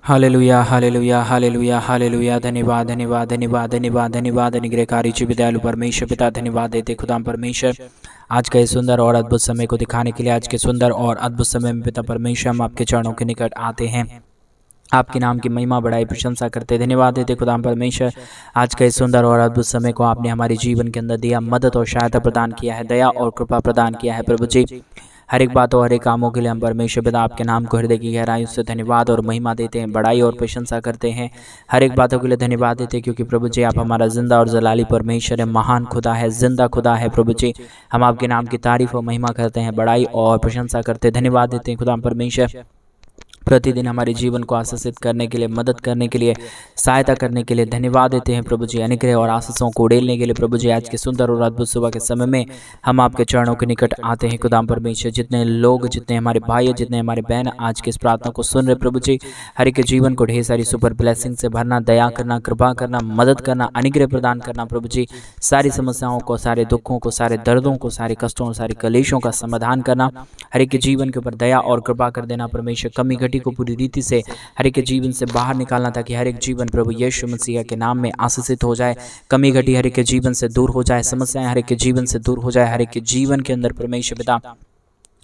Hallelujah hallelujah hallelujah hallelujah. धन्यवाद धन्यवाद धन्यवाद धन्यवाद धन्यवाद। अनुग्रहकारी विद्यालु परमेश्वर पिता धन्यवाद देते खुदा परमेश्वर आज का इस सुंदर और अद्भुत समय को दिखाने के लिए। आज के सुंदर और अद्भुत समय में पिता परमेश्वर हम आपके चरणों के निकट आते हैं, आपके नाम की महिमा बढ़ाई प्रशंसा करते धन्यवाद देते खुदा परमेश्वर। आज का इस सुंदर और अद्भुत समय को आपने हमारे जीवन के अंदर दिया, मदद और सहायता प्रदान किया है, दया और कृपा प्रदान किया है प्रभु जी। हर एक बात और हर एक कामों के लिए हम परमेश्वर पिता आपके नाम को हृदय की गहराइयों से धन्यवाद और महिमा देते हैं, बड़ाई और प्रशंसा करते हैं। हर एक बातों के लिए धन्यवाद देते हैं क्योंकि प्रभु जी आप हमारा जिंदा और जलाली परमेश्वर है, महान खुदा है, जिंदा खुदा है प्रभु जी। हम आपके नाम की तारीफ और महिमा करते हैं, बड़ाई और प्रशंसा करते हैं, धन्यवाद देते हैं खुदा परमेश्वर। प्रतिदिन हमारे जीवन को आशीषित करने के लिए, मदद करने के लिए, सहायता करने के लिए धन्यवाद देते हैं प्रभु जी। अनुग्रह और आशीषों को उड़ेलने के लिए प्रभु जी आज के सुंदर और अद्भुत सुबह के समय में हम आपके चरणों के निकट आते हैं खुदा परमेश्वर। जितने लोग, जितने हमारे भाई, जितने हमारे बहन आज के इस प्रार्थना को सुन रहे प्रभु जी, हर एक के जीवन को ढेर सारी सुपर ब्लेसिंग से भरना, दया करना, कृपा करना, मदद करना, अनुग्रह प्रदान करना प्रभु जी। सारी समस्याओं को, सारे दुखों को, सारे दर्दों को, सारे कष्टों, सारे कलेशों का समाधान करना, हर एक के जीवन के ऊपर दया और कृपा कर देना परमेश्वर। कमी घटी को पूरी रीति से हर एक के जीवन से बाहर निकालना ताकि हर एक जीवन प्रभु यीशु मसीह के नाम में आशीषित हो जाए। कमी घटी हर एक के जीवन से दूर हो जाए, समस्याएं हर एक के जीवन से दूर हो जाए, हर एक के जीवन के अंदर परमेश्वर पिता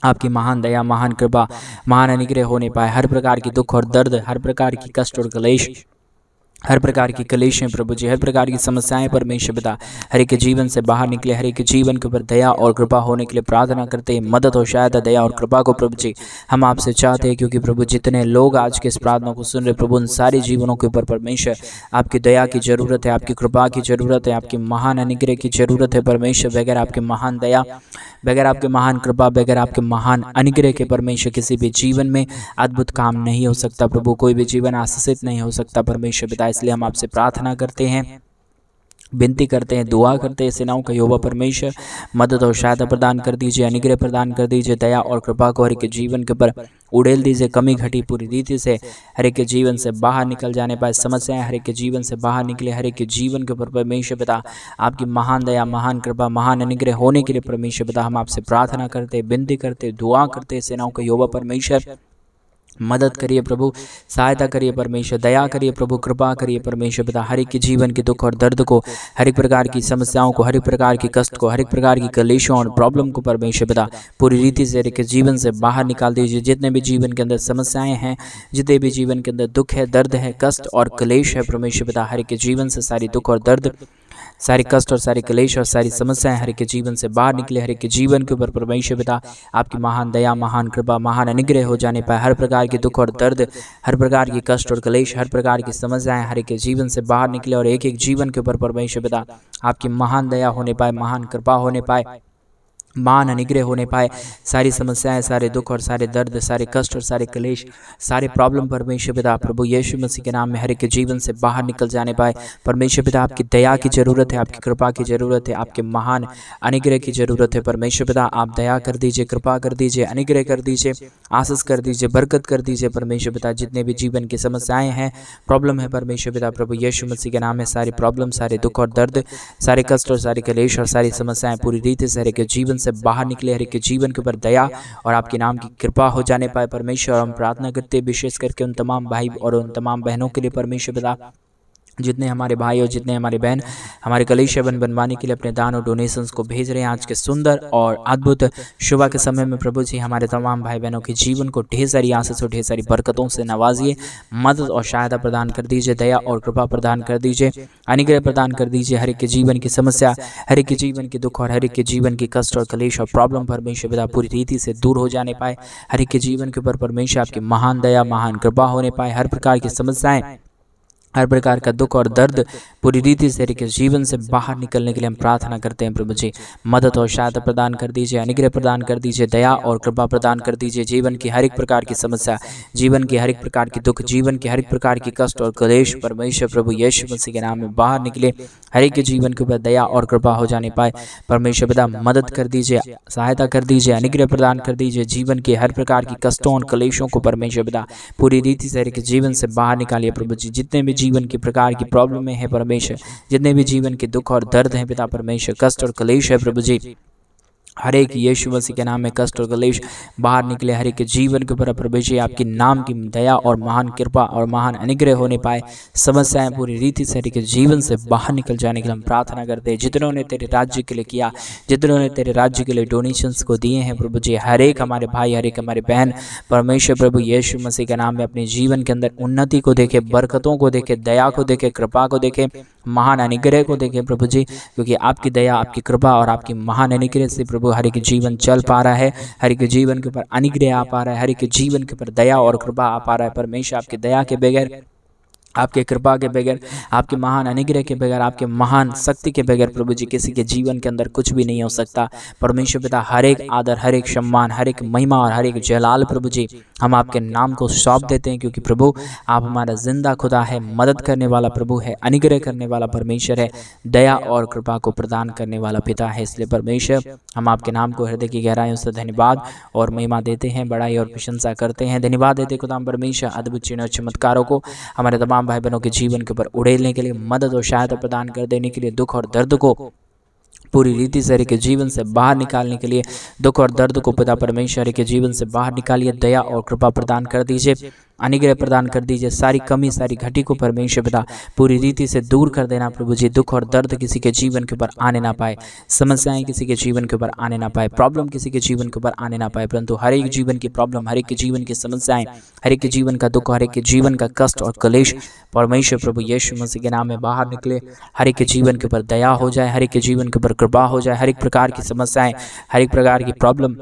आपकी महान दया, महान कृपा, महान अनुग्रह होने पाए। हर प्रकार की दुख और दर्द, हर प्रकार की कष्ट और क्लेश, हर प्रकार की कलेशें प्रभु जी, हर प्रकार की समस्याएं परमेश्वर पिता हर एक के जीवन से बाहर निकले। हर एक के जीवन के ऊपर दया और कृपा होने के लिए प्रार्थना करते हैं, मदद और सहायता, दया और कृपा को प्रभु जी हम आपसे चाहते हैं क्योंकि प्रभु जितने लोग आज के इस प्रार्थना को सुन रहे प्रभु उन सारे जीवनों के ऊपर परमेश्वर आपकी दया की जरूरत है, आपकी कृपा की जरूरत है, आपकी महान अनुग्रह की जरूरत है परमेश्वर। बगैर आपके महान दया, बगैर आपके महान कृपा, बगैर आपके महान अनुग्रह के परमेश्वर किसी भी जीवन में अद्भुत काम नहीं हो सकता प्रभु, कोई भी जीवन आशीषित नहीं हो सकता परमेश्वर पिता। इसलिए हम आपसे प्रार्थना करते हैं, विनती करते हैं, दुआ करते हैं, सेनाओं का यहोवा परमेश्वर मदद और सहायता प्रदान कर दीजिए, अनुग्रह प्रदान कर दीजिए, दया और कृपा को हर एक के जीवन के ऊपर उड़ेल दीजिए। कमी घटी पूरी रीति से हर एक के जीवन से बाहर निकल जाने पाए, समस्याएं हर एक के जीवन से बाहर निकले। हर एक के जीवन के ऊपर परमेश्वर पिता आपकी महान दया, महान कृपा, महान अनुग्रह होने के लिए परमेश्वर पिता हम आपसे प्रार्थना करते हैं, विनती करते हैं, दुआ करते हैं। सेनाओं का यहोवा परमेश्वर मदद करिए प्रभु, सहायता करिए परमेश्वर, दया करिए प्रभु, कृपा करिए परमेश्वर पिता। हर एक के जीवन के दुख और दर्द को, हर एक प्रकार की समस्याओं को, हर एक प्रकार की कष्ट को, हर एक प्रकार की कलेशों और प्रॉब्लम को परमेश्वर पिता पूरी रीति से हर एक के जीवन से बाहर निकाल दीजिए। जितने भी जीवन के अंदर समस्याएं हैं, जितने भी जीवन के अंदर दुख है, दर्द है, कष्ट और कलेश है परमेश्वर पिता हर एक के जीवन से सारी दुख और दर्द, सारी कष्ट और सारी कलेश और सारी समस्याएं हर एक के जीवन से बाहर निकले। हर एक के जीवन के ऊपर परमेश्वर पिता आपकी महान दया, महान कृपा, महान अनुग्रह हो जाने पाए। हर प्रकार के दुख और दर्द, हर प्रकार की कष्ट और कलेश, हर प्रकार की समस्याएं हर एक के जीवन से बाहर निकले और एक एक जीवन के ऊपर परमेश्वर पिता आपकी महान दया होने पाए, महान कृपा होने पाए, महान अनुग्रह होने पाए। सारी समस्याएं, सारे दुख और सारे दर्द, सारे कष्ट और सारे कलेश, सारे प्रॉब्लम परमेश्वर पिता प्रभु यीशु मसीह के नाम में हर एक के जीवन से बाहर निकल जाने पाए। परमेश्वर पिता आपकी दया की जरूरत है, आपकी कृपा की जरूरत है, आपके महान अनुग्रह की जरूरत है परमेश्वर पिता। आप दया कर दीजिए, कृपा कर दीजिए, अनुग्रह कर दीजिए, आशीष कर दीजिए, बरकत कर दीजिए परमेश्वर पिता। जितने भी जीवन की समस्याएं हैं, प्रॉब्लम है परमेश्वर पिता प्रभु यीशु मसीह के नाम में सारी प्रॉब्लम, सारे दुख और दर्द, सारे कष्ट और सारे कलेश और सारी समस्याएं पूरी रीति से हर एक के जीवन से बाहर निकले। हर एक के जीवन के ऊपर दया और आपके नाम की कृपा हो जाने पाए परमेश्वर। हम प्रार्थना करते हैं विशेष करके उन तमाम भाई और उन तमाम बहनों के लिए परमेश्वर पिता जितने हमारे भाई और जितने हमारे बहन हमारे कलीसिया बनवाने के लिए अपने दान और डोनेशंस को भेज रहे हैं। आज के सुंदर और अद्भुत सुबह के समय में प्रभु जी हमारे तमाम भाई बहनों के जीवन को ढेर सारी आशीष और ढेर सारी बरकतों से नवाजिए, मदद और सहायता प्रदान कर दीजिए, दया और कृपा प्रदान कर दीजिए, अनुग्रह प्रदान कर दीजिए। हर एक के जीवन की समस्या, हर एक के जीवन के दुख और हर एक के जीवन की कष्ट और कलेश और प्रॉब्लम परमेश्वर पिता पूरी रीति से दूर हो जाने पाए। हर एक के जीवन के ऊपर परमेश्वर आपकी महान दया, महान कृपा होने पाए। हर प्रकार की समस्याएं, हर प्रकार का दुख और दर्द पूरी रीति से के जीवन से बाहर निकलने के लिए हम प्रार्थना करते हैं प्रभु जी। मदद और सहायता प्रदान कर दीजिए, अनुग्रह प्रदान कर दीजिए, दया और कृपा प्रदान कर दीजिए। जीवन की हर एक प्रकार की समस्या, जीवन की हर एक प्रकार की दुख, जीवन की हर एक प्रकार की कष्ट और क्लेश परमेश्वर प्रभु यीशु मसीह के नाम में बाहर निकले। हर एक के जीवन के ऊपर दया और कृपा हो जाने पाए परमेश्वर पिता। मदद कर दीजिए, सहायता कर दीजिए, अनुग्रह प्रदान कर दीजिए। जीवन के हर प्रकार की कष्टों और क्लेशों को परमेश्वर पिता पूरी रीति से हर एक जीवन से बाहर निकालिए प्रभु जी। जितने भी जीवन की प्रकार की प्रॉब्लम है परमेश्वर, जितने भी जीवन के दुख और दर्द हैं पिता परमेश्वर, कष्ट और कलेश है प्रभु जी, हर एक यीशु मसीह के नाम में कष्ट और क्लेश बाहर निकले। हर एक के जीवन के ऊपर प्रभु जी आपकी नाम की दया और महान कृपा और महान अनुग्रह होने पाए। समस्याएं पूरी रीति से हर एक के जीवन से बाहर निकल जाने के लिए हम प्रार्थना करते हैं। जितनों ने तेरे राज्य के लिए किया, जितनों ने तेरे राज्य के लिए डोनेशंस को दिए हैं प्रभु जी, हर एक हमारे भाई, हर एक हमारे बहन परमेश्वर प्रभु यीशु मसीह के नाम में अपने जीवन के अंदर उन्नति को देखे, बरकतों को देखे, दया को देखे, कृपा को देखे, महान अनुग्रह को देखे प्रभु जी, क्योंकि आपकी दया, आपकी कृपा और आपकी महान अनुग्रह से प्रभु हर एक जीवन चल पा रहा है। हर एक जीवन के ऊपर अनुग्रह आ पा रहा है। हर एक जीवन के ऊपर दया और कृपा आ पा रहा है। परमेश्वर आपकी दया के बगैर, आपके कृपा के बगैर, आपके महान अनुग्रह के बगैर, आपके महान शक्ति के बगैर प्रभु जी किसी के जीवन के अंदर कुछ भी नहीं हो सकता। परमेश्वर पिता हर एक आदर, हर एक सम्मान, हर एक महिमा और हर एक जलाल प्रभु जी हम आपके नाम को सौंप देते हैं, क्योंकि प्रभु आप हमारा जिंदा खुदा है, मदद करने वाला प्रभु है, अनुग्रह करने वाला परमेश्वर है, दया और कृपा को प्रदान करने वाला पिता है। इसलिए परमेश्वर हम आपके नाम को हृदय की गहराइयों से धन्यवाद और महिमा देते हैं, बड़ाई और प्रशंसा करते हैं। धन्यवाद देते खुदाम परमेश्वर अद्भुत चिन्ह और चमत्कारों को हमारे तमाम भाई बहनों के जीवन के ऊपर उड़ेलने के लिए, मदद और सहायता प्रदान कर देने के लिए, दुख और दर्द को पूरी रीति से के जीवन से बाहर निकालने के लिए, दुख और दर्द को पिता परमेश्वर के जीवन से बाहर निकालिए, दया और कृपा प्रदान कर दीजिए, अनुग्रह प्रदान कर दीजिए। सारी कमी, सारी घटी को परमेश्वर पिता पूरी रीति से दूर कर देना प्रभु जी। दुख और दर्द किसी के जीवन के ऊपर आने ना पाए, समस्याएं किसी के जीवन के ऊपर आने ना पाए, प्रॉब्लम किसी के जीवन के ऊपर आने ना पाए, परंतु हर एक जीवन की प्रॉब्लम, हर एक के जीवन की समस्याएं, हर एक के जीवन का दुख, हर एक के जीवन का कष्ट और क्लेश परमेश्वर प्रभु यीशु मसीह के नाम में बाहर निकले। हर एक के जीवन के ऊपर दया हो जाए, हर एक के जीवन के ऊपर कृपा हो जाए। हर एक प्रकार की समस्याएं, हर एक प्रकार की प्रॉब्लम,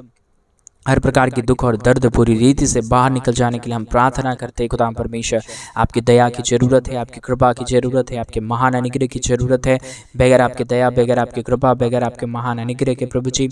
हर प्रकार की दुख और दर्द पूरी रीति से बाहर निकल जाने के लिए हम प्रार्थना करते हैं। खुदा परमेश्वर आपकी दया की ज़रूरत है, आपकी कृपा की ज़रूरत है, आपके महान अनुग्रह की ज़रूरत है। बगैर आपकी दया, बगैर आपकी कृपा, बगैर आपके महान अनुग्रह के प्रभु जी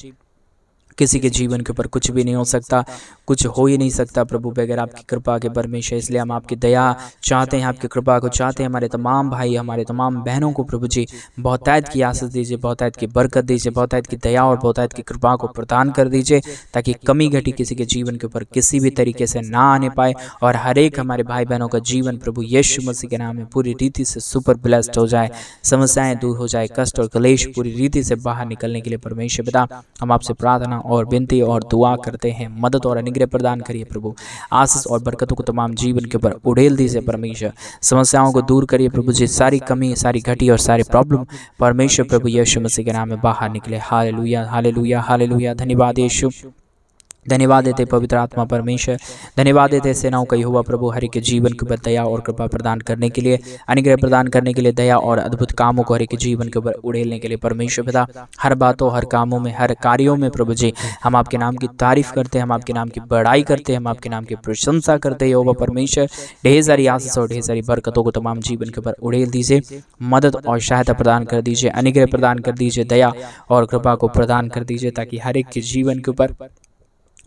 किसी के जीवन के ऊपर कुछ भी नहीं हो सकता, कुछ हो ही नहीं सकता प्रभु बगैर आपकी कृपा के परमेश्वर। इसलिए हम आपकी दया चाहते हैं, आपकी कृपा को चाहते हैं। हमारे तमाम भाई, हमारे तमाम बहनों को प्रभु जी बहुतायत की आशीष दीजिए, बहुतायत की बरकत दीजिए, बहुतायत की दया और बहुतायत की कृपा को प्रदान कर दीजिए, ताकि कमी घटी किसी के जीवन के ऊपर किसी भी तरीके से ना आने पाए। और हर एक हमारे भाई बहनों का जीवन प्रभु यीशु मसीह के नाम में पूरी रीति से सुपर ब्लेस्ड हो जाए, समस्याएं दूर हो जाए, कष्ट और क्लेश पूरी रीति से बाहर निकलने के लिए परमेश्वर पिता हम आपसे प्रार्थना और विनती और दुआ करते हैं। मदद और अनुग्रह प्रदान करिए प्रभु, आशीष और बरकतों को तमाम जीवन के ऊपर उड़ेल दीजिए परमेश्वर। समस्याओं को दूर करिए प्रभु जी, सारी कमी, सारी घटी और सारे प्रॉब्लम परमेश्वर प्रभु यीशु मसीह के नाम में बाहर निकले। Hallelujah, hallelujah, hallelujah. धन्यवाद यीशु, धन्यवाद देते पवित्र आत्मा परमेश्वर, धन्यवाद देते सेनाओं का यहोवा प्रभु हर एक के जीवन के ऊपर दया और कृपा प्रदान करने के लिए, अनुग्रह प्रदान करने के लिए, दया और अद्भुत कामों को हर एक के जीवन के ऊपर उड़ेलने के लिए परमेश्वर पिता। हर बातों, हर कामों में, हर कार्यों में प्रभु जी हम आपके नाम की तारीफ करते हैं, हम आपके नाम की बड़ाई करते हैं, हम आपके नाम की प्रशंसा करते हैं यहोवा परमेश्वर। ढेर सारी आशीष और ढेर सारी बरकतों को तमाम जीवन के ऊपर उड़ेल दीजिए, मदद और सहायता प्रदान कर दीजिए, अनुग्रह प्रदान कर दीजिए, दया और कृपा को प्रदान कर दीजिए, ताकि हर एक के जीवन के ऊपर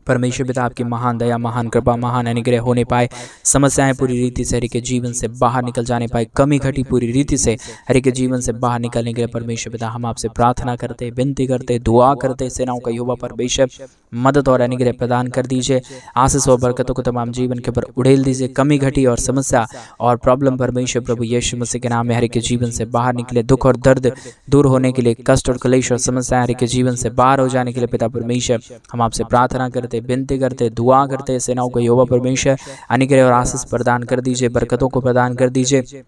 परमेश्वर पिता आपकी महान दया, महान कृपा, महान अनुग्रह होने पाए। समस्याएं पूरी रीति से हर एक के जीवन से बाहर निकल जाने पाए, कमी घटी पूरी रीति से हर एक के जीवन से बाहर निकलने के लिए परमेश्वर पिता हम आपसे प्रार्थना करते, विनती करते, दुआ करते। सेनाओं का यहोवा परमेश्वर मदद और अनुग्रह प्रदान कर दीजिए, आशीष और बरकतों को तमाम जीवन के ऊपर उड़ेल दीजिए। कमी घटी और समस्या और प्रॉब्लम परमेश्वर प्रभु यीशु मसीह के नाम में हर एक के जीवन से बाहर निकले, दुख और दर्द दूर होने के लिए, कष्ट और क्लेश और समस्या हर एक के जीवन से बाहर हो जाने के लिए पिता परमेश्वर हम आपसे प्रार्थना करते, विनती करते, दुआ करते। सेनाओं को यहोवा परमेश्वर अनुग्रह और आशीष प्रदान कर दीजिए, बरकतों को प्रदान कर दीजिए,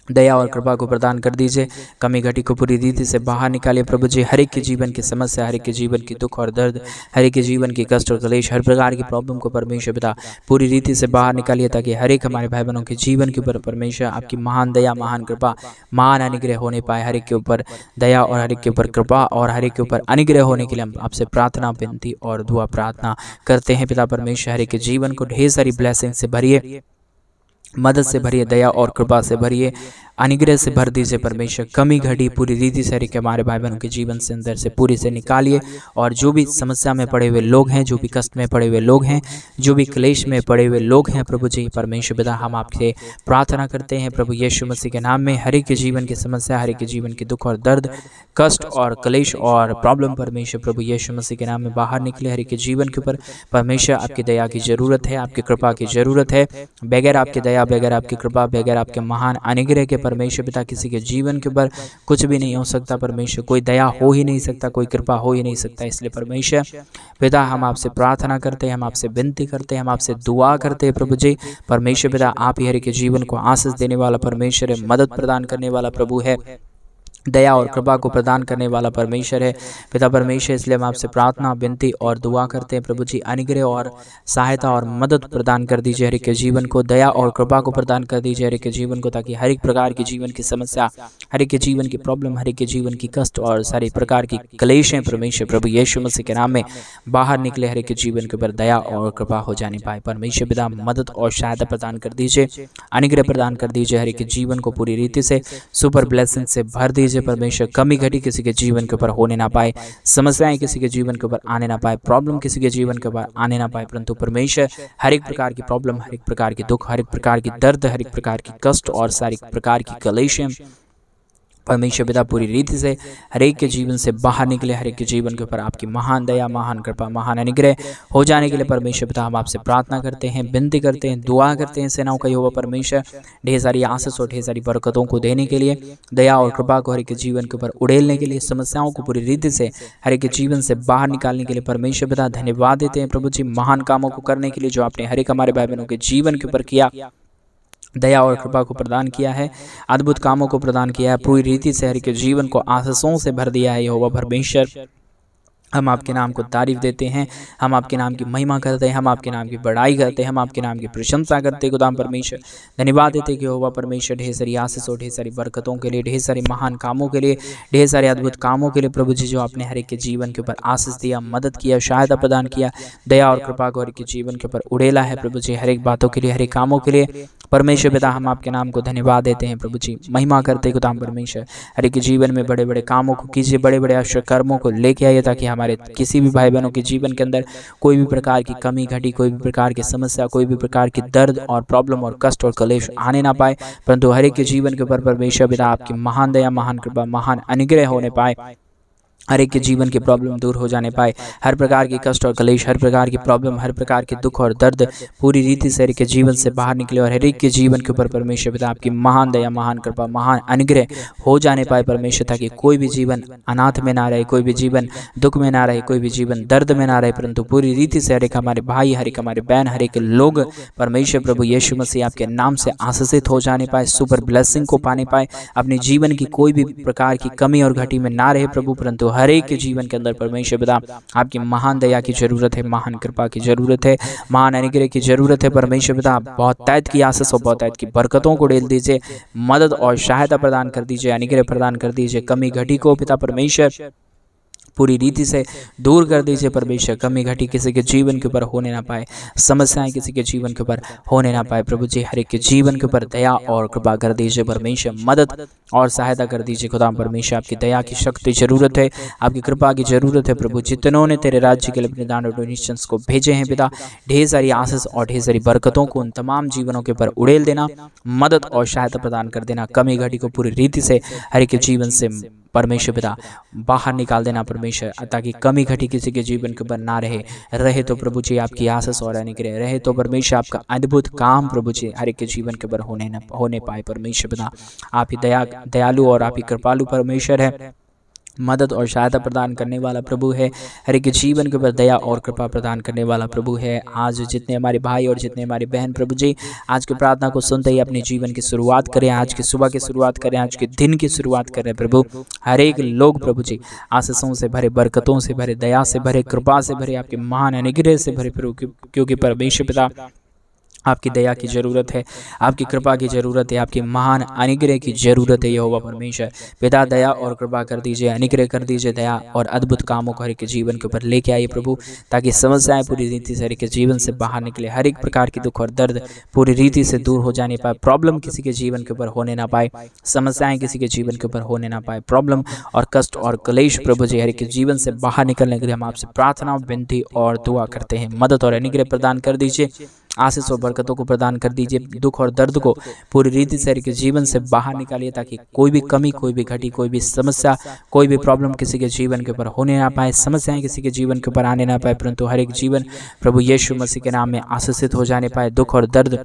दया और कृपा को प्रदान कर दीजिए। कमी घटी को पूरी रीति से बाहर निकालिए प्रभु जी। हर एक के जीवन की समस्या, हर एक के जीवन की दुख और दर्द, हर एक के जीवन की कष्ट और क्लेश, हर प्रकार की प्रॉब्लम को परमेश्वर पिता पूरी रीति से बाहर निकालिए, ताकि हर एक हमारे भाई बहनों के जीवन के ऊपर परमेश्वर आपकी महान दया, महान कृपा, महान अनुग्रह होने पाए। हर एक के ऊपर दया और हर एक के ऊपर कृपा और हर एक के ऊपर अनुग्रह होने के लिए हम आपसे प्रार्थना, विनती और दुआ प्रार्थना करते हैं पिता परमेश्वर। हर एक के जीवन को ढेर सारी ब्लेसिंग से भरिए, मदद से भरिए, दया और कृपा से भरिए, अनुग्रह से भर दीजिए परमेश्वर। कमी घटी पूरी रीति से हर एक हमारे भाई बहनों के जीवन से अंदर से पूरी से निकालिए। और जो भी समस्या में पड़े हुए लोग हैं, जो भी कष्ट में पड़े हुए लोग हैं, जो भी क्लेश में पड़े हुए लोग हैं प्रभु जी परमेश्वर पिता हम आपसे प्रार्थना करते हैं प्रभु यीशु मसीह के नाम में। हर एक के जीवन की समस्या, हर एक के जीवन की दुख और दर्द, कष्ट और क्लेश और प्रॉब्लम परमेश्वर प्रभु यीशु मसीह के नाम में बाहर निकले। हर एक के जीवन के ऊपर परमेश्वर आपकी दया की जरूरत है, आपकी कृपा की जरूरत है। बगैर आपकी दया, बगैर आपकी कृपा, बगैर आपके महान अनुग्रह के परमेश्वर पिता किसी के जीवन के ऊपर कुछ भी नहीं हो सकता परमेश्वर, कोई दया हो ही नहीं सकता, कोई कृपा हो ही नहीं सकता। इसलिए परमेश्वर पिता हम आपसे प्रार्थना करते हैं, हम आपसे विनती करते हैं, हम आपसे दुआ करते हैं प्रभु जी। परमेश्वर पिता आप ही हर एक के जीवन को आशीष देने वाला परमेश्वर है, मदद प्रदान करने वाला प्रभु है, दया और कृपा को प्रदान करने वाला परमेश्वर है पिता परमेश्वर। इसलिए हम आपसे प्रार्थना विनती और दुआ करते हैं प्रभु जी, अनुग्रह और सहायता और मदद प्रदान कर दीजिए हर एक के जीवन को, दया और कृपा को प्रदान कर दीजिए हर एक के जीवन को, ताकि हर एक प्रकार की जीवन की समस्या, हर एक के जीवन की प्रॉब्लम, हर एक के जीवन की कष्ट और सारी प्रकार की क्लेशें परमेश्वर प्रभु यीशु मसीह के नाम में बाहर निकले, हर एक के जीवन के ऊपर दया और कृपा हो जाने पाए। परमेश्वर पिता मदद और सहायता प्रदान कर दीजिए, अनुग्रह प्रदान कर दीजिए, हर एक के जीवन को पूरी रीति से सुपर ब्लेसिंग से भर दीजिए परमेश्वर। कमी घटी किसी के जीवन के ऊपर होने ना पाए, समस्याएं किसी के जीवन के ऊपर आने ना पाए, प्रॉब्लम किसी के जीवन के ऊपर आने ना पाए, परंतु परमेश्वर हर एक प्रकार की प्रॉब्लम, हर एक प्रकार की दुख, हर एक प्रकार की दर्द, हर एक प्रकार की कष्ट और सारी प्रकार की क्लेशें परमेश्वर पिता पूरी रीति से हर एक के जीवन से बाहर निकले, हर एक के जीवन के ऊपर आपकी महान दया, महान कृपा, महान अनुग्रह हो जाने के लिए परमेश्वर पिता हम आपसे प्रार्थना करते हैं, विनती करते हैं, दुआ करते हैं। सेनाओं का यहोवा परमेश्वर ढेर सारी आशीष और ढेर सारी बरकतों को देने के लिए, दया और कृपा को हर एक के जीवन के ऊपर उड़ेलने के लिए, समस्याओं को पूरी रीति से हर एक के जीवन से बाहर निकालने के लिए परमेश्वर पिता धन्यवाद देते हैं प्रभु जी, महान कामों को करने के लिए जो आपने हर एक हमारे भाई बहनों के जीवन के ऊपर किया, दया और कृपा को प्रदान किया है, अद्भुत कामों को प्रदान किया है, पूरी रीति से हर एक के जीवन को आशीषों से भर दिया है यहोवा परमेश्वर। हम आपके नाम को तारीफ देते हैं, हम आपके नाम की महिमा करते हैं, हम आपके नाम की बड़ाई करते हैं, हम आपके नाम की प्रशंसा करते हैं खुदाम परमेश्वर। धन्यवाद देते हैं कि यहोवा परमेश्वर ढेर सारी आशीष और ढेर सारी बरकतों के लिए, ढेर सारे महान कामों के लिए, ढेर सारे अद्भुत कामों के लिए प्रभु जी, जो आपने हर एक के जीवन के ऊपर आशीष दिया, मदद किया, सहायता प्रदान किया, दया और कृपा को हर एक के जीवन के ऊपर उड़ेला है प्रभु जी, हर एक बातों के लिए, हर एक कामों के लिए परमेश्वर पिता हम आपके नाम को धन्यवाद देते हैं प्रभु जी, महिमा करते हैं खुदाम परमेश्वर। हर एक के जीवन में बड़े बड़े कामों को कीजिए, बड़े बड़े आश्चर्य कर्मों को लेके आइए, ताकि हमारे किसी भी भाई बहनों के जीवन के अंदर कोई भी प्रकार की कमी घटी, कोई भी प्रकार की समस्या, कोई भी प्रकार की दर्द और प्रॉब्लम और कष्ट और क्लेश आने ना पाए, परंतु हर एक के जीवन के ऊपर परमेश्वर पिता आपकी महान दया, महान कृपा, महान अनुग्रह होने पाए, हर एक के जीवन की प्रॉब्लम दूर हो जाने पाए, हर प्रकार की कष्ट और क्लेश, हर प्रकार की प्रॉब्लम, हर प्रकार के दुख और दर्द पूरी रीति से हर एक के जीवन से बाहर निकले, और हर एक के जीवन के ऊपर परमेश्वर पिता आपकी महान दया, महान कृपा, महान अनुग्रह हो जाने पाए परमेश्वर, ताकि कोई भी जीवन अनाथ में ना रहे, कोई भी जीवन दुख में ना रहे, कोई भी जीवन दर्द में ना रहे, परंतु पूरी रीति से हर एक हमारे भाई, हर एक हमारे बहन, हर एक लोग परमेश्वर प्रभु यीशु मसीह आपके नाम से आशीषित हो जाने पाए, सुपर ब्लेसिंग को पाने पाए, अपने जीवन की कोई भी प्रकार की कमी और घटी में ना रहे प्रभु, परंतु हर एक के जीवन के अंदर परमेश्वर पिता आपकी महान दया की जरूरत है, महान कृपा की जरूरत है, महान अनुग्रह की जरूरत है परमेश्वर पिता। बहुत तैत की आशीष और बहुत तैत की बरकतों को डेल दीजिए, मदद और सहायता प्रदान कर दीजिए, अनुग्रह प्रदान कर दीजिए, कमी घटी को पिता परमेश्वर पूरी रीति से दूर कर दीजिए परमेश्वर। कमी घटी किसी के जीवन के ऊपर होने ना पाए, समस्याएं किसी के जीवन के ऊपर होने ना पाए प्रभु जी, हर एक के जीवन के ऊपर दया और कृपा कर दीजिए परमेश्वर, मदद और सहायता कर दीजिए खुदा परमेश्वर। आपकी दया की शक्ति जरूरत है, आपकी कृपा की जरूरत है प्रभु। जितनों ने तेरे राज्य के लिए अपने दान और डोनेशंस को भेजे हैं पिता, ढेर सारी आशीष और ढेर सारी बरकतों को उन तमाम जीवनों के ऊपर उड़ेल देना, मदद और सहायता प्रदान कर देना, कमी घटी को पूरी रीति से हर एक के जीवन से परमेश्वर पिता बाहर निकाल देना परमेश्वर, ताकि कमी घटी किसी के जीवन के ऊपर ना रहे तो प्रभु जी आपकी आशीष और अनुग्रह रहे तो परमेश्वर आपका अद्भुत काम प्रभु जी हर एक के जीवन के ऊपर होने पाए परमेश्वर पिता। आप ही दयालु और आप ही कृपालु परमेश्वर है, मदद और सहायता प्रदान करने वाला प्रभु है, हर एक जीवन के ऊपर दया और कृपा प्रदान करने वाला प्रभु है। आज जितने हमारे भाई और जितने हमारी बहन प्रभु जी आज की प्रार्थना को सुनते ही अपने जीवन की शुरुआत करें, आज की सुबह की शुरुआत करें, आज के दिन की शुरुआत करें प्रभु। हर एक लोग प्रभु जी आशीषों से भरे, बरकतों से भरे, दया से भरे, कृपा से भरे, आपके महान अनुग्रह से भरे प्रभु, क्योंकि परमेश्वर पिता आपकी दया की जरूरत है, आपकी कृपा की जरूरत है, आपकी महान अनुग्रह की जरूरत है यहोवा परमेश्वर पिता। दया और कृपा कर दीजिए, अनुग्रह कर दीजिए, दया और अद्भुत कामों को हर एक के जीवन के ऊपर लेके आइए प्रभु, ताकि समस्याएं पूरी रीति से हर एक के जीवन से बाहर निकले, हर एक प्रकार की दुख और दर्द पूरी रीति से दूर हो जाने पाए, प्रॉब्लम किसी के जीवन के ऊपर होने ना पाए, समस्याएं किसी के जीवन के ऊपर होने ना पाए, प्रॉब्लम और कष्ट और क्लेश प्रभु जी हर एक के जीवन से बाहर निकलने के लिए हम आपसे प्रार्थना, विनती और दुआ करते हैं। मदद और अनुग्रह प्रदान कर दीजिए, आशीष और बरकतों को प्रदान कर दीजिए, दुख और दर्द को पूरी रीति से हर एक जीवन से बाहर निकालिए, ताकि कोई भी कमी, कोई भी घटी, कोई भी समस्या, कोई भी प्रॉब्लम किसी के जीवन के ऊपर होने ना पाए, समस्याएं किसी के जीवन के ऊपर आने ना पाए, परंतु हर एक जीवन प्रभु यीशु मसीह के नाम में आशीषित हो जाने पाए, दुख और दर्द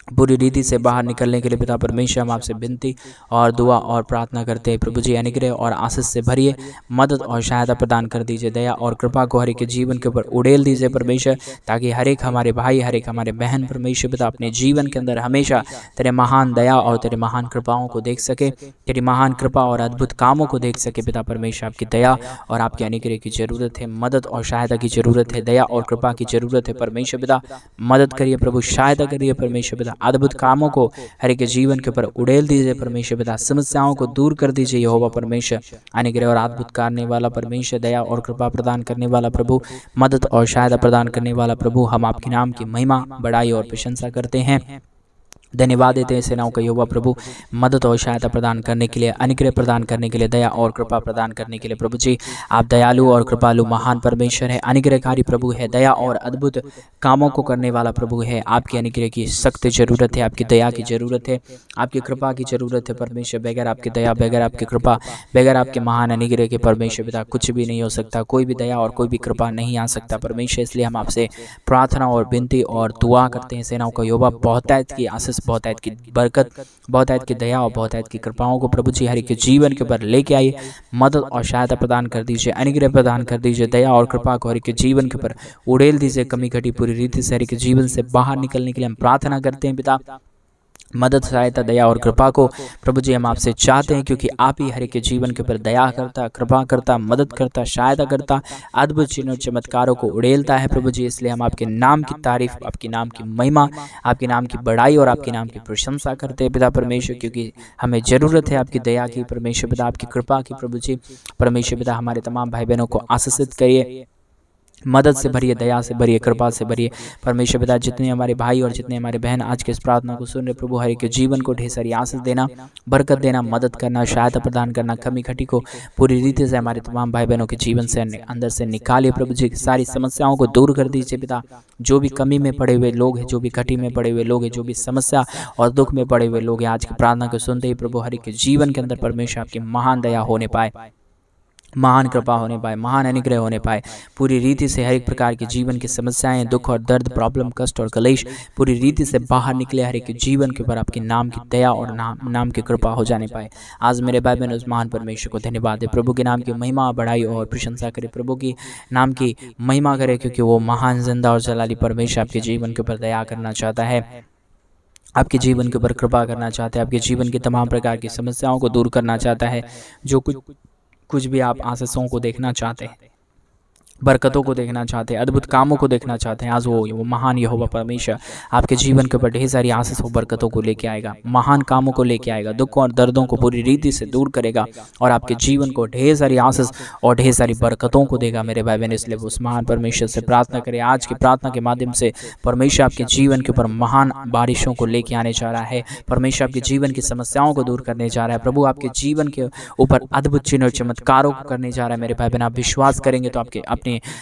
पूरी रीति से बाहर निकलने के लिए पिता परमेश्वर हम आपसे विनती और दुआ और प्रार्थना करते हैं। प्रभु जी अनुग्रह और आशीष से भरिए मदद और सहायता प्रदान कर दीजिए। दया और कृपा को हर एक के जीवन के ऊपर उड़ेल दीजिए परमेश्वर, ताकि हर एक हमारे भाई, हर एक हमारे बहन परमेश्वर पिता अपने जीवन के अंदर हमेशा तेरे महान दया और तेरे महान कृपाओं को देख सके, तेरी महान कृपा और अद्भुत कामों को देख सके। पिता परमेश्वर आपकी दया और आपके अनुग्रह की जरूरत है, मदद और सहायता की जरूरत है, दया और कृपा की जरूरत है परमेश्वर पिता। मदद करिए प्रभु, सहायता करिए परमेश्वर पिता। अद्भुत कामों को हर एक जीवन के ऊपर उड़ेल दीजिए परमेश्वर पिता। समस्याओं को दूर कर दीजिए यहोवा परमेश्वर। अनुग्रह और अद्भुत करने वाला परमेश्वर, दया और कृपा प्रदान करने वाला प्रभु, मदद और सहायता प्रदान करने वाला प्रभु, हम आपके नाम की महिमा, बड़ाई और प्रशंसा करते हैं। धन्यवाद देते हैं सेनाओं का यहोवा प्रभु, मदद और सहायता प्रदान करने के लिए, अनुग्रह प्रदान करने के लिए, दया और कृपा प्रदान करने के लिए। प्रभु जी आप दयालु और कृपालु महान परमेश्वर है, अनुग्रहकारी प्रभु है, दया और अद्भुत कामों को करने वाला प्रभु है। आपके अनुग्रह की सख्त जरूरत है, आपकी दया की जरूरत है, आपकी कृपा की जरूरत है परमेश्वर। बगैर आपकी दया, बगैर आपकी कृपा, बगैर आपके महान अनुग्रह के परमेश्वर पिता कुछ भी नहीं हो सकता। कोई भी दया और कोई भी कृपा नहीं आ सकता परमेश्वर। इसलिए हम आपसे प्रार्थना और विनती और दुआ करते हैं सेनाओं का यहोवा, बहुतायत की आशीष, बहुतायत की बरकत, बहुतायत की दया और बहुतायत की कृपाओं को प्रभु जी हर एक के जीवन के ऊपर लेके आइए। मदद और सहायता प्रदान कर दीजिए, अनुग्रह प्रदान कर दीजिए, दया और कृपा को हर एक के जीवन के ऊपर उड़ेल दीजिए। कमी घटी पूरी रीति से हर एक के जीवन से बाहर निकलने के लिए हम प्रार्थना करते हैं पिता। मदद, सहायता, दया और कृपा को प्रभु जी हम आपसे चाहते हैं, क्योंकि आप ही हर एक के जीवन के ऊपर दया करता, कृपा करता, मदद करता, सहायता करता, अद्भुत चिन्हों चमत्कारों को उड़ेलता है प्रभु जी। इसलिए हम आपके नाम की तारीफ, आपके नाम की महिमा, आपके नाम की बड़ाई और आपके नाम की प्रशंसा करते हैं पिता परमेश्वर, क्योंकि हमें जरूरत है आपकी दया की परमेश्वर पिता, आपकी कृपा की प्रभु जी परमेश्वर पिता। हमारे तमाम भाई बहनों को आशीषित करिए, मदद से भरिए, दया से भरिए, कृपा से भरिए परमेश्वर पिता। जितने हमारे भाई और जितने हमारे बहन आज के इस प्रार्थना को सुन रहे प्रभु, हर एक के जीवन को ढेर सारी आशीष देना, बरकत देना, मदद करना, सहायता प्रदान करना। कमी घटी को पूरी रीति से हमारे तमाम भाई बहनों के जीवन से अंदर से निकालिए प्रभु जी। सारी समस्याओं को दूर कर दीजिए पिता। जो भी कमी में पड़े हुए लोग हैं, जो भी घटी में पड़े हुए लोग हैं, जो भी समस्या और दुख में पड़े हुए लोग हैं, आज की प्रार्थना को सुनते ही प्रभु हर एक के जीवन के अंदर परमेश्वर आपकी महान दया होने पाए, महान कृपा होने पाए, महान अनुग्रह होने पाए। पूरी रीति से हर एक प्रकार की जीवन की समस्याएं, दुख और दर्द, प्रॉब्लम, कष्ट और कलेश पूरी रीति से बाहर निकले। हर एक जीवन के ऊपर आपके नाम की दया और नाम की कृपा हो जाने पाए। आज मेरे भाई बहन उस महान परमेश्वर को धन्यवाद दे, प्रभु के नाम की महिमा, बड़ाई और प्रशंसा करे, प्रभु की नाम की महिमा करे, क्योंकि वो महान, जिंदा और जलाली परमेश्वर आपके जीवन के ऊपर दया करना चाहता है, आपके जीवन के ऊपर कृपा करना चाहता है, आपके जीवन की तमाम प्रकार की समस्याओं को दूर करना चाहता है। जो कुछ भी आप आशीषों को देखना चाहते हैं, बरकतों को देखना चाहते हैं, अद्भुत कामों को देखना चाहते हैं, आज वो महान यहोवा परमेश्वर आपके जीवन के ऊपर ढेर सारी आशीषों, बरकतों को लेके आएगा, महान कामों को लेके आएगा, दुखों और दर्दों को पूरी रीति से दूर करेगा और आपके जीवन को ढेर सारी आशीष और ढेर सारी बरकतों को देगा मेरे भाई बहन। इसलिए उस महान परमेश्वर से प्रार्थना करें। आज की प्रार्थना के माध्यम से परमेश्वर आपके जीवन के ऊपर महान बारिशों को लेके आने जा रहा है। परमेश्वर आपके जीवन की समस्याओं को दूर करने जा रहा है। प्रभु आपके जीवन के ऊपर अद्भुत चिन्ह और चमत्कारों को करने जा रहा है मेरे भाई बहन। आप विश्वास करेंगे तो आपके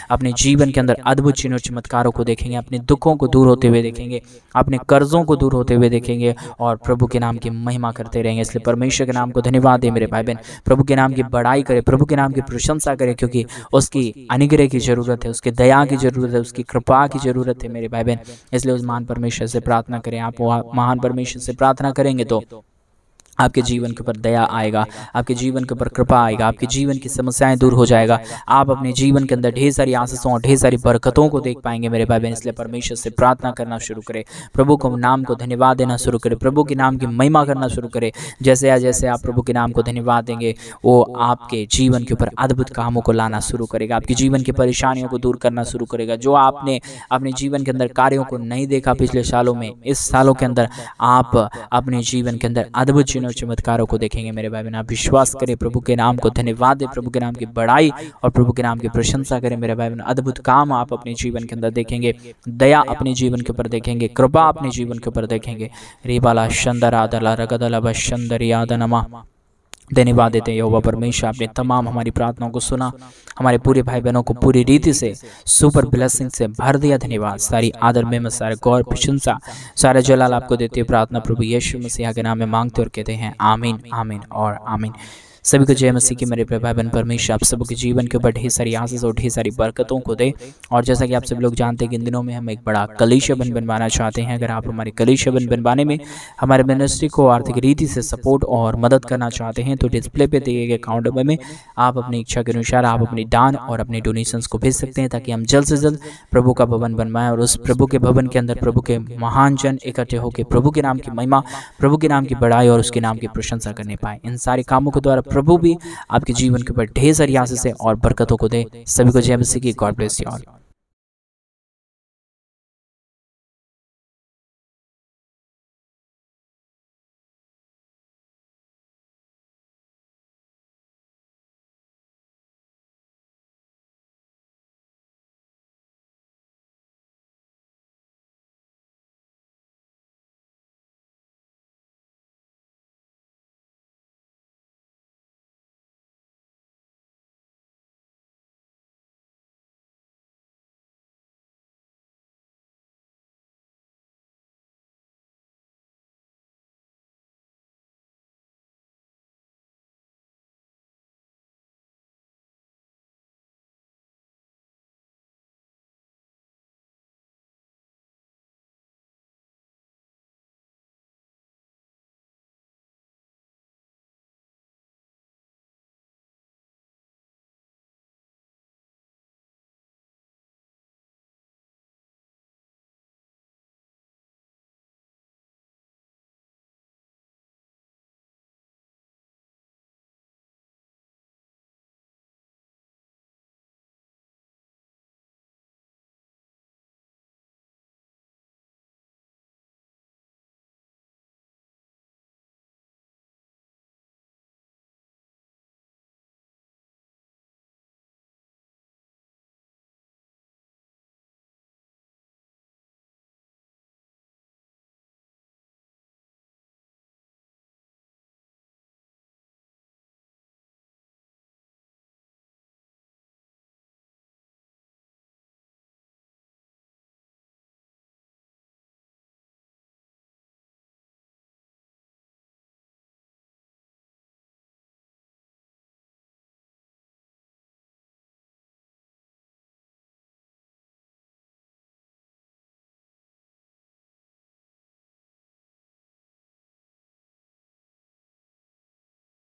अपने जीवन के अंदर अद्भुत चिन्ह और चमत्कारों को देखेंगे, अपने दुखों को दूर होते हुए देखेंगे, अपने कर्जों को दूर होते हुए देखेंगे और प्रभु के नाम की महिमा करते रहेंगे। इसलिए परमेश्वर के नाम को धन्यवाद दे मेरे भाई बहन। प्रभु के नाम की बड़ाई करे, प्रभु के नाम की प्रशंसा करे, क्योंकि उसकी अनुग्रह की जरूरत है, उसकी दया की जरूरत है, उसकी कृपा की जरूरत है मेरे भाई बहन। इसलिए उस महान परमेश्वर से प्रार्थना करें। आप महान परमेश्वर से प्रार्थना करेंगे तो आपके जीवन के ऊपर दया आएगा, आपके जीवन के ऊपर कृपा आएगा, आपके जीवन की समस्याएं दूर हो जाएगा। आप अपने जीवन के अंदर ढेर सारी आशीषों और ढेर सारी बरकतों को देख पाएंगे मेरे भाई बहन। इसलिए परमेश्वर से प्रार्थना करना शुरू करें, प्रभु को नाम को धन्यवाद देना शुरू करें, प्रभु के नाम की महिमा करना शुरू करें। जैसे आप प्रभु के नाम को धन्यवाद देंगे, वो आपके जीवन के ऊपर अद्भुत कामों को लाना शुरू करेगा, आपके जीवन की परेशानियों को दूर करना शुरू करेगा। जो आपने अपने जीवन के अंदर कार्यों को नहीं देखा पिछले सालों में, इस सालों के अंदर आप अपने जीवन के अंदर अद्भुत चमत्कारों को देखेंगे मेरे भाई बहन। आप विश्वास करें, प्रभु के नाम को धन्यवाद दें, प्रभु के नाम की बड़ाई और प्रभु के नाम की प्रशंसा करें मेरे भाई बहन। अद्भुत काम आप अपने जीवन के अंदर देखेंगे, दया अपने जीवन के ऊपर देखेंगे, कृपा अपने जीवन के ऊपर देखेंगे। रिबाला शंदरादला रगदला बशंदरियादनमा। धन्यवाद देते हैं यहोवा परमेश्वर, आपने तमाम हमारी प्रार्थनाओं को सुना, हमारे पूरे भाई बहनों को पूरी रीति से सुपर ब्लेसिंग से भर दिया। धन्यवाद। सारी आदर में सारे गौर प्रशंसा सारे जलाल आपको देते हुए प्रार्थना प्रभु यीशु मसीह के नाम में मांगते और कहते हैं आमीन, आमीन और आमीन। सभी को जय मसीह की मेरे भाई बहन परमेश्वर आप सबके जीवन के ऊपर ढेर सारी आशीष और ढेर सारी बरकतों को दे। और जैसा कि आप सब लोग जानते हैं कि इन दिनों में हम एक बड़ा कलीसिया बनवाना चाहते हैं। अगर आप हमारे कलीसिया बनवाने में हमारे मिनिस्ट्री को आर्थिक रीति से सपोर्ट और मदद करना चाहते हैं तो डिस्प्ले पे दिए गए अकाउंट नंबर में आप अपनी इच्छा के अनुसार आप अपनी दान और अपने डोनेशंस को भेज सकते हैं, ताकि हम जल्द से जल्द प्रभु का भवन बनवाएं और उस प्रभु के भवन के अंदर प्रभु के महान जन इकट्ठे होकर प्रभु के नाम की महिमा, प्रभु के नाम की बड़ाई और उसके नाम की प्रशंसा करने पाए। इन सारे कामों के द्वारा प्रभु भी आपके जीवन के ऊपर ढेर सारी आशीष और बरकतों को दे। सभी को जय मसीह की। God bless you all.